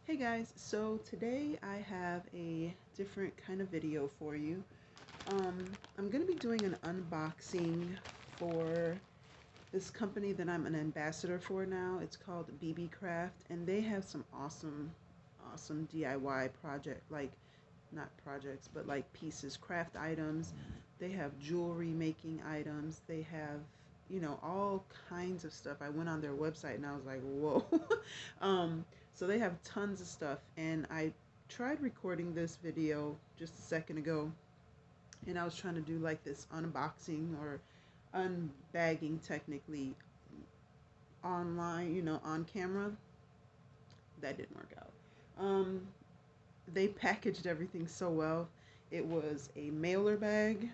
Hey guys, so today I have a different kind of video for you. I'm going to be doing an unboxing for this company that I'm an ambassador for now. It's called Beebeecraft, and they have some awesome DIY project, like not projects, but like pieces, craft items. They have jewelry making items. They have, all kinds of stuff. I went on their website and I was like, whoa. So they have tons of stuff. And I tried recording this video just a second ago, and I was trying to do like this unboxing or unbagging technically online, on camera. That didn't work out. They packaged everything so well. It was a mailer bag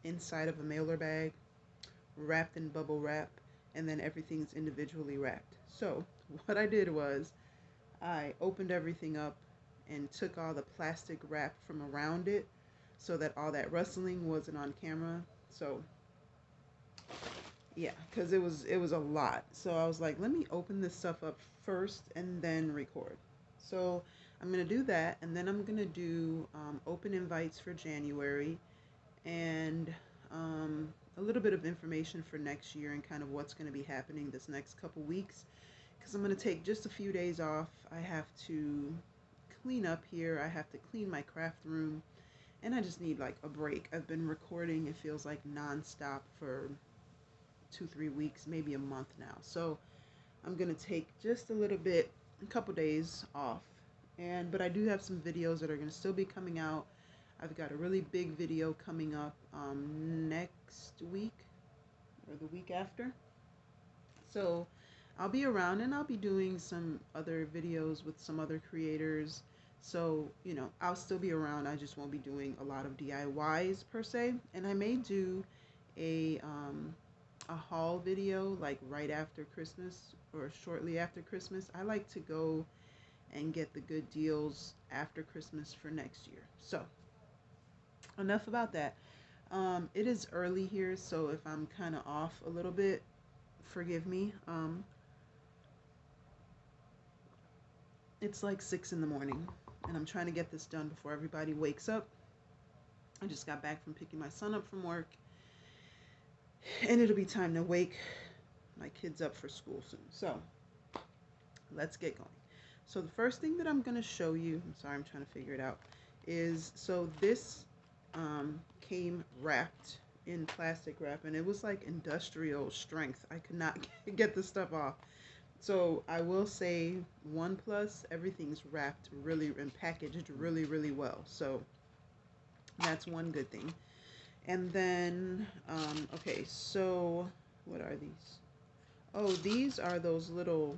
inside of a mailer bag, wrapped in bubble wrap, and then everything's individually wrapped. So, what I did was I opened everything up and took all the plastic wrap from around it so that all that rustling wasn't on camera. So, yeah, cuz it was a lot. So I was like, let me open this stuff up first and then record. So, I'm going to do that, and then I'm going to do open invites for January, and a little bit of information for next year and kind of what's going to be happening this next couple weeks, because I'm going to take just a few days off. I have to clean up here. I have to clean my craft room, and I just need like a break. I've been recording, it feels like nonstop for 2, 3 weeks, maybe a month now. So I'm going to take just a little bit, a couple days off. But I do have some videos that are going to still be coming out. I've got a really big video coming up next week or the week after. So I'll be around, and I'll be doing some other videos with some other creators. So, I'll still be around. I just won't be doing a lot of DIYs per se. And I may do a, a haul video like right after Christmas or shortly after Christmas. I like to go and get the good deals after Christmas for next year. So, enough about that. It is early here, so if I'm kind of off a little bit, forgive me. It's like 6 in the morning, and I'm trying to get this done before everybody wakes up. I just got back from picking my son up from work, and it'll be time to wake my kids up for school soon. So, let's get going. So, the first thing that I'm going to show you, I'm sorry, I'm trying to figure it out, is so this came wrapped in plastic wrap, and it was like industrial strength. I could not get the stuff off. So I will say, one plus, everything's wrapped really and packaged really well. So that's one good thing. And then okay, so what are these? Oh, these are those little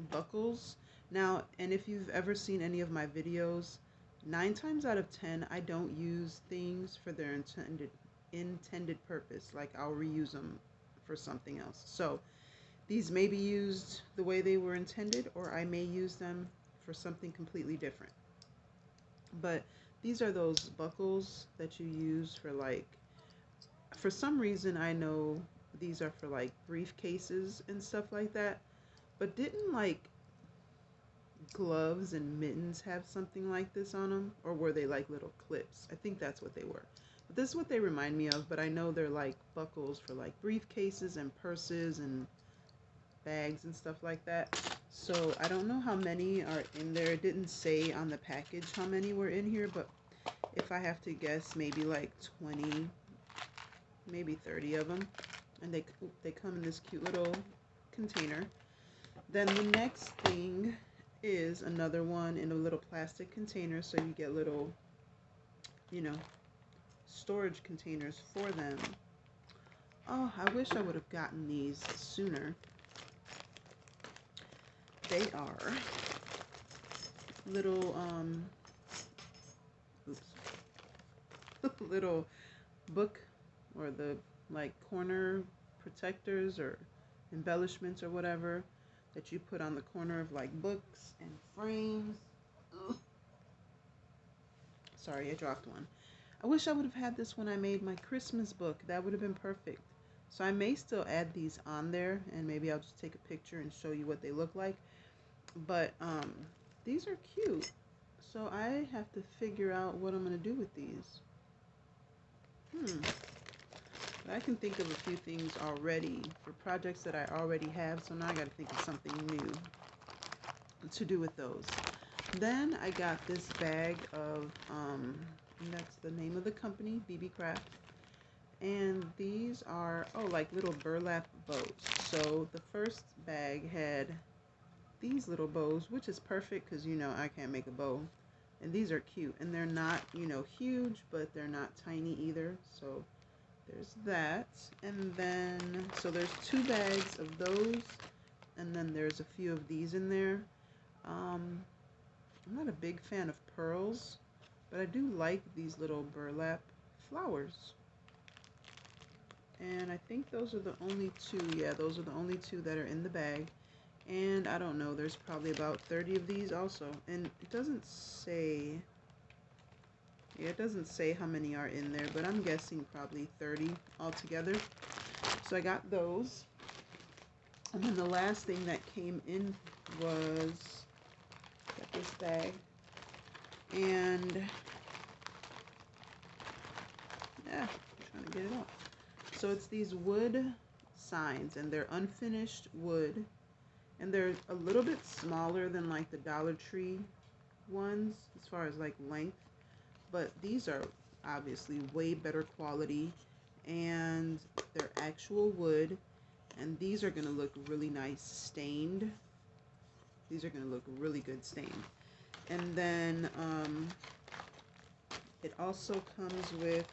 buckles. Now, and if you've ever seen any of my videos, 9 times out of 10 I don't use things for their intended purpose. Like, I'll reuse them for something else. So these may be used the way they were intended, or I may use them for something completely different. But these are those buckles that you use for, like, for some reason I know these are for like briefcases and stuff like that. But didn't like gloves and mittens have something like this on them, or were they like little clips? I think that's what they were. But this is what they remind me of, but I know they're like buckles for like briefcases and purses and bags and stuff like that. So I don't know how many are in there. It didn't say on the package how many were in here, but if I have to guess, maybe like 20, maybe 30 of them. And they come in this cute little container. Then the next thing is another one in a little plastic container, so you get little, you know, storage containers for them. Oh, I wish I would have gotten these sooner. They are little oops, little book, or the like corner protectors or embellishments or whatever that you put on the corner of like books and frames. Ugh. Sorry, I dropped one. I wish I would have had this when I made my Christmas book. That would have been perfect. So I may still add these on there, and maybe I'll just take a picture and show you what they look like. But these are cute. So I have to figure out what I'm going to do with these. But I can think of a few things already for projects that I already have. So now I got to think of something new to do with those. Then I got this bag of, that's the name of the company, Beebeecraft. And these are, oh, like little burlap boats. So the first bag had these little bows, which is perfect because, you know, I can't make a bow. And these are cute. And they're not, you know, huge, but they're not tiny either. So there's that. And then, so there's 2 bags of those. And then there's a few of these in there. I'm not a big fan of pearls, but I do like these little burlap flowers. And I think those are the only 2. Yeah, those are the only 2 that are in the bag. And I don't know, there's probably about 30 of these also. And it doesn't say, yeah, it doesn't say how many are in there, but I'm guessing probably 30 altogether. So I got those. And then the last thing that came in was, got this bag. And yeah, I'm trying to get it out. So it's these wood signs, and they're unfinished wood, and they're a little bit smaller than like the Dollar Tree ones as far as like length, but these are obviously way better quality, and they're actual wood, and these are going to look really nice stained. These are going to look really good stained. And then it also comes with,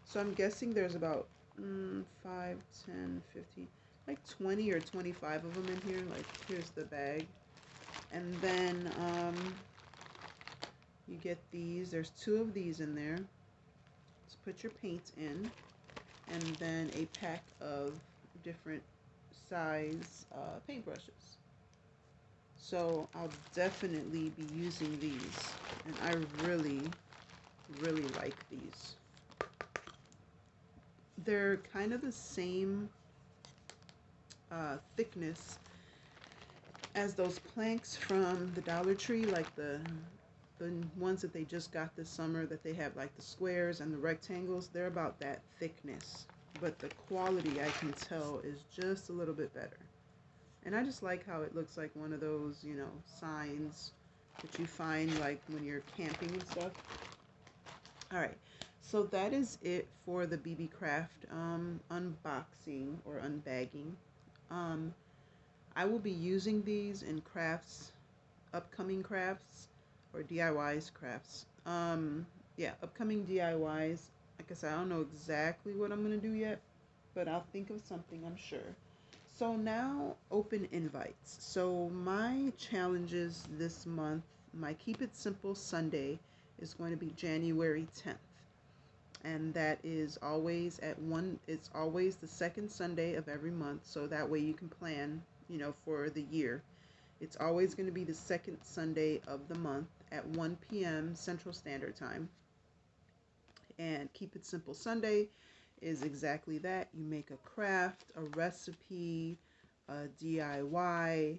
so I'm guessing there's about 5, 10, 15, like 20 or 25 of them in here. Like, here's the bag. And then you get these. There's 2 of these in there. Just put your paint in. And then a pack of different size paintbrushes. So I'll definitely be using these. And I really, really like these. They're kind of the same thickness as those planks from the Dollar Tree, like the ones that they just got this summer, that they have like the squares and the rectangles. They're about that thickness, but the quality, I can tell, is just a little bit better. And I just like how it looks like one of those, you know, signs that you find like when you're camping and stuff. All right, so that is it for the Beebeecraft unboxing or unbagging. I will be using these in crafts, upcoming crafts, or DIYs crafts. Yeah, upcoming DIYs. Like I said, I don't know exactly what I'm going to do yet, but I'll think of something, I'm sure. So now, open invites. So my challenges this month, my Keep It Simple Sunday is going to be January 10th. And that is always at 1, it's always the second Sunday of every month. So that way you can plan, you know, for the year. It's always going to be the second Sunday of the month at 1 p.m. Central Standard Time. And Keep It Simple Sunday is exactly that. You make a craft, a recipe, a DIY,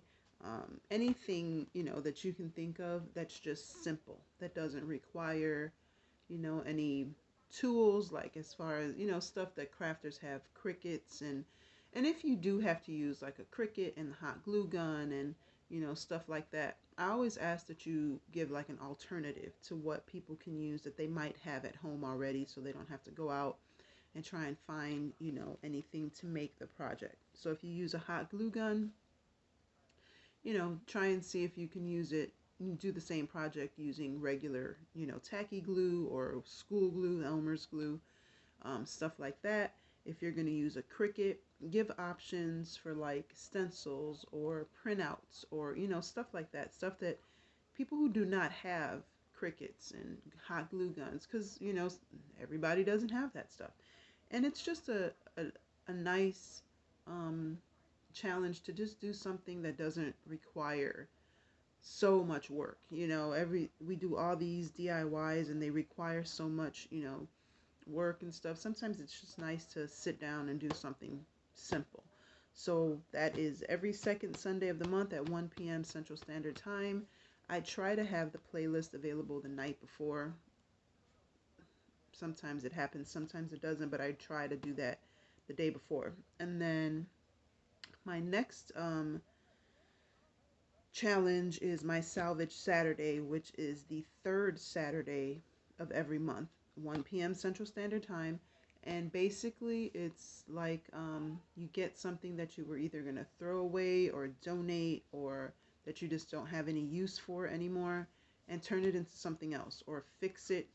anything, you know, that you can think of that's just simple, that doesn't require, you know, any tools, like as far as, you know, stuff that crafters have, crickets, and if you do have to use like a Cricut and hot glue gun and, you know, stuff like that, I always ask that you give like an alternative to what people can use that they might have at home already, so they don't have to go out and try and find, you know, anything to make the project. So if you use a hot glue gun, you know, try and see if you can use it, do the same project using regular, you know, tacky glue or school glue, Elmer's glue, stuff like that. If you're going to use a Cricut, give options for like stencils or printouts or, you know, stuff like that. Stuff that people who do not have Cricuts and hot glue guns, because, you know, everybody doesn't have that stuff. And it's just a nice challenge to just do something that doesn't require so much work. You know, we do all these DIYs and they require so much, you know, work and stuff. Sometimes it's just nice to sit down and do something simple. So that is every second Sunday of the month at 1 p.m. Central Standard Time. I try to have the playlist available the night before. Sometimes it happens, sometimes it doesn't, but I try to do that the day before. And then my next challenge is my Salvage Saturday, which is the third Saturday of every month, 1 p.m. Central Standard Time. And basically, it's like you get something that you were either going to throw away or donate, or that you just don't have any use for anymore, and turn it into something else, or fix it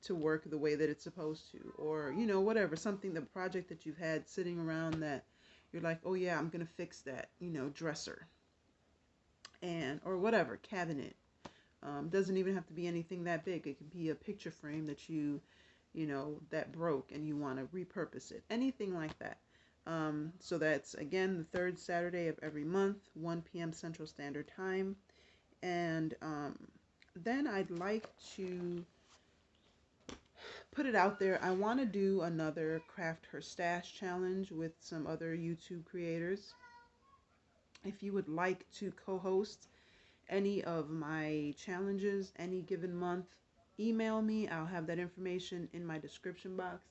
to work the way that it's supposed to, or whatever, something, the project that you've had sitting around that you're like, oh yeah, I'm going to fix that, dresser, and or whatever, cabinet. Doesn't even have to be anything that big. It could be a picture frame that that broke and you want to repurpose it. Anything like that. So that's, again, the third Saturday of every month, 1 p.m. Central Standard Time. And then I'd like to put it out there. I want to do another Craft Her Stash challenge with some other YouTube creators. If you would like to co-host any of my challenges any given month, email me. I'll have that information in my description box.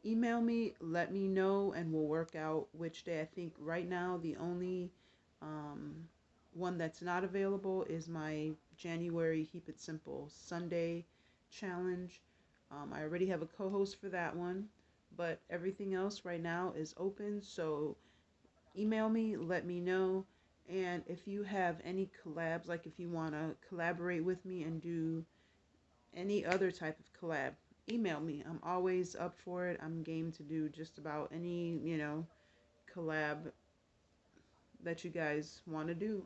Email me, let me know, and we'll work out which day. I think right now the only one that's not available is my January Keep It Simple Sunday challenge. I already have a co-host for that one, but everything else right now is open. So email me, let me know. And if you have any collabs, like if you want to collaborate with me and do any other type of collab, email me. I'm always up for it. I'm game to do just about any, collab that you guys want to do.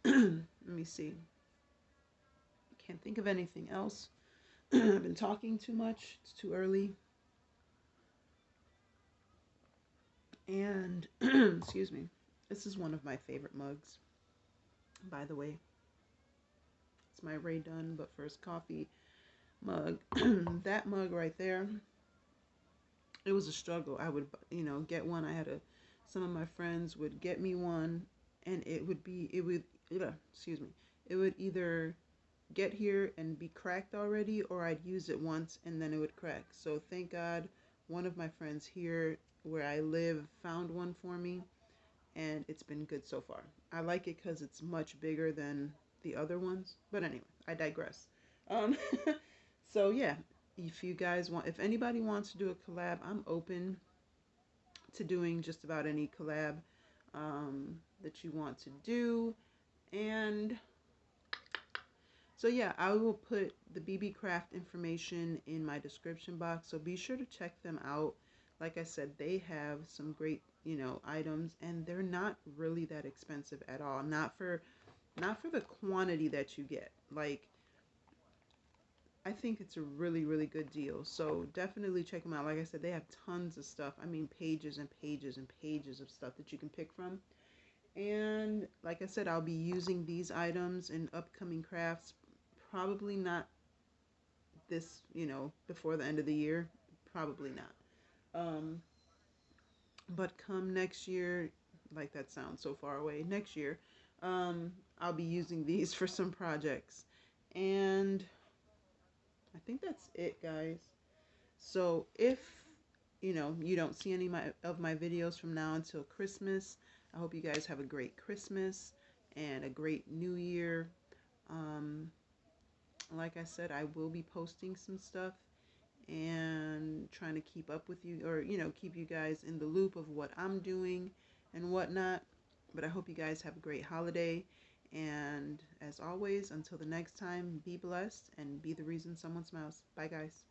Let me see. Can't think of anything else. I've been talking too much. It's too early. And, excuse me. This is one of my favorite mugs, by the way. It's my Ray Dunn But First Coffee mug. That mug right there, it was a struggle. I would, get one. Some of my friends would get me one, and it would, excuse me, it would either get here and be cracked already, or I'd use it once and then it would crack. So thank God one of my friends here where I live found one for me, and it's been good so far. I like it because it's much bigger than the other ones. But anyway, I digress. Um, so yeah, if anybody wants to do a collab, I'm open to doing just about any collab that you want to do. And so yeah, I will put the Beebeecraft information in my description box. So be sure to check them out. Like I said, they have some great, items, and they're not really that expensive at all. Not for the quantity that you get. Like, I think it's a really, really good deal. So definitely check them out. Like I said, they have tons of stuff. I mean, pages and pages and pages of stuff that you can pick from. And like I said, I'll be using these items in upcoming crafts. Probably not this, before the end of the year. Probably not. But come next year, like that sounds so far away, next year, I'll be using these for some projects. And I think that's it, guys. So if you don't see any of my videos from now until Christmas, I hope you guys have a great Christmas and a great New Year. Um, like I said, I will be posting some stuff and trying to keep up with you, or keep you guys in the loop of what I'm doing and whatnot. But I hope you guys have a great holiday. And as always, until the next time, be blessed and be the reason someone smiles. Bye, guys.